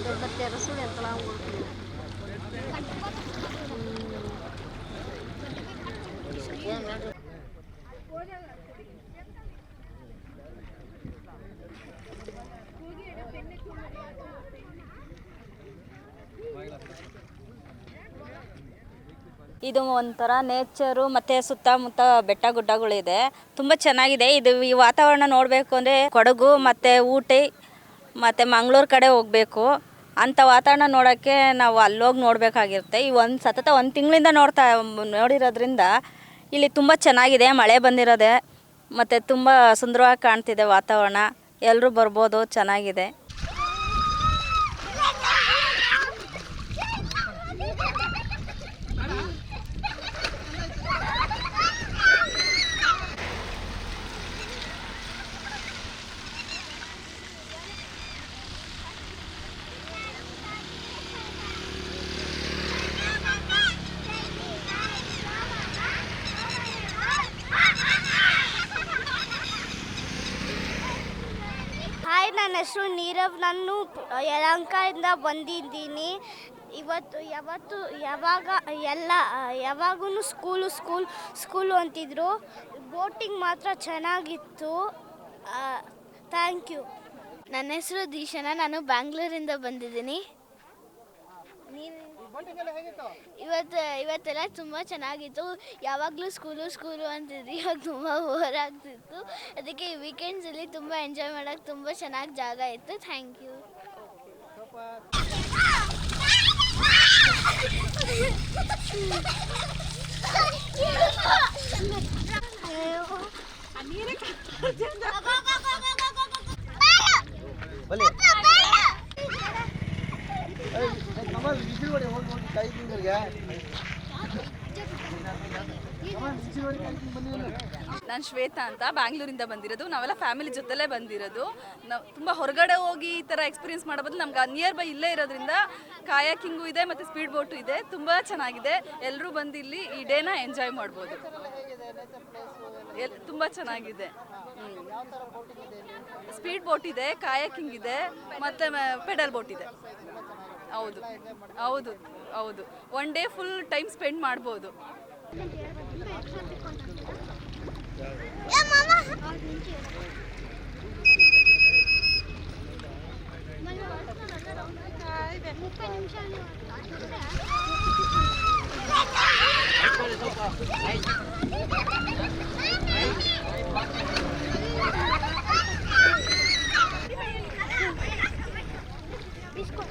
దొడ్డ తెరసుడు ఎంతలా ఉంటుంది. ಇದು ಒಂಥರ ನೇಚರು ಮತ್ತು ಸುತ್ತಮುತ್ತ ಬೆಟ್ಟ ಗುಡ್ಡಗಳಿದೆ, ತುಂಬ ಚೆನ್ನಾಗಿದೆ. ಇದು ಈ ವಾತಾವರಣ ನೋಡಬೇಕು ಅಂದರೆ ಕೊಡಗು ಮತ್ತು ಊಟಿ ಮತ್ತು ಮಂಗಳೂರು ಕಡೆ ಹೋಗಬೇಕು. ಅಂಥ ವಾತಾವರಣ ನೋಡೋಕ್ಕೆ ನಾವು ಅಲ್ಲೋಗಿ ನೋಡಬೇಕಾಗಿರುತ್ತೆ. ಈ ಸತತ ಒಂದು ತಿಂಗಳಿಂದ ನೋಡಿರೋದ್ರಿಂದ ಇಲ್ಲಿ ತುಂಬ ಚೆನ್ನಾಗಿದೆ. ಮಳೆ ಬಂದಿರೋದೆ ಮತ್ತು ತುಂಬ ಸುಂದರವಾಗಿ ಕಾಣ್ತಿದೆ ವಾತಾವರಣ. ಎಲ್ಲರೂ ಬರ್ಬೋದು, ಚೆನ್ನಾಗಿದೆ. ಹಾಯ್, ನನ್ನ ಹೆಸರು ನೀರವ್. ನಾನು ಯಲಹಂಕದಿಂದ ಬಂದಿದ್ದೀನಿ. ಯಾವಾಗೂ ಸ್ಕೂಲು ಅಂತಿದ್ರು. ಬೋಟಿಂಗ್ ಮಾತ್ರ ಚೆನ್ನಾಗಿತ್ತು. Thank you. ನನ್ನ ಹೆಸರು ದೀಶನ. ನಾನು ಬ್ಯಾಂಗ್ಳೂರಿಂದ ಬಂದಿದ್ದೀನಿ. ಇವತ್ತೆಲ್ಲ ತುಂಬ ಚೆನ್ನಾಗಿತ್ತು. ಯಾವಾಗಲೂ ಸ್ಕೂಲು ಅಂತಿದ್ರಿ, ಇವಾಗ ತುಂಬ ಬೋರ್ ಆಗ್ತಿತ್ತು. ಅದಕ್ಕೆ ಈ ವೀಕೆಂಡ್ಸಲ್ಲಿ ತುಂಬ ಎಂಜಾಯ್ ಮಾಡೋಕ್ಕೆ ತುಂಬ ಚೆನ್ನಾಗಿ ಜಾಗ ಇತ್ತು. Thank you. ನಾನು ಶ್ವೇತಾ ಅಂತ ಬ್ಯಾಂಗ್ಳೂರಿಂದ ಬಂದಿರೋದು. ನಾವೆಲ್ಲ ಫ್ಯಾಮಿಲಿ ಜೊತೆಲೇ ಬಂದಿರೋದು. ನಾವು ತುಂಬ ಹೊರಗಡೆ ಹೋಗಿ ಈ ಥರ ಎಕ್ಸ್ಪೀರಿಯನ್ಸ್ ಮಾಡೋ ಬದಲು ನಮ್ಗೆ ನಿಯರ್ ಬೈ ಇಲ್ಲೇ ಇರೋದ್ರಿಂದ ಕಾಯಾಕಿಂಗು ಇದೆ ಮತ್ತು ಸ್ಪೀಡ್ ಬೋಟು ಇದೆ. ತುಂಬ ಚೆನ್ನಾಗಿದೆ. ಎಲ್ಲರೂ ಬಂದು ಇಲ್ಲಿ ಈ ಡೇನ ಎಂಜಾಯ್ ಮಾಡ್ಬೋದು. ತುಂಬ ಚೆನ್ನಾಗಿದೆ. ಸ್ಪೀಡ್ ಬೋಟ್ ಇದೆ, ಕಾಯಾಕಿಂಗ್ ಇದೆ ಮತ್ತು ಪೆಡಲ್ ಬೋಟ್ ಇದೆ. ಹೌದು ಹೌದು ಹೌದು, one day full time spend ಮಾಡ್ಬೋದು. Biscuit.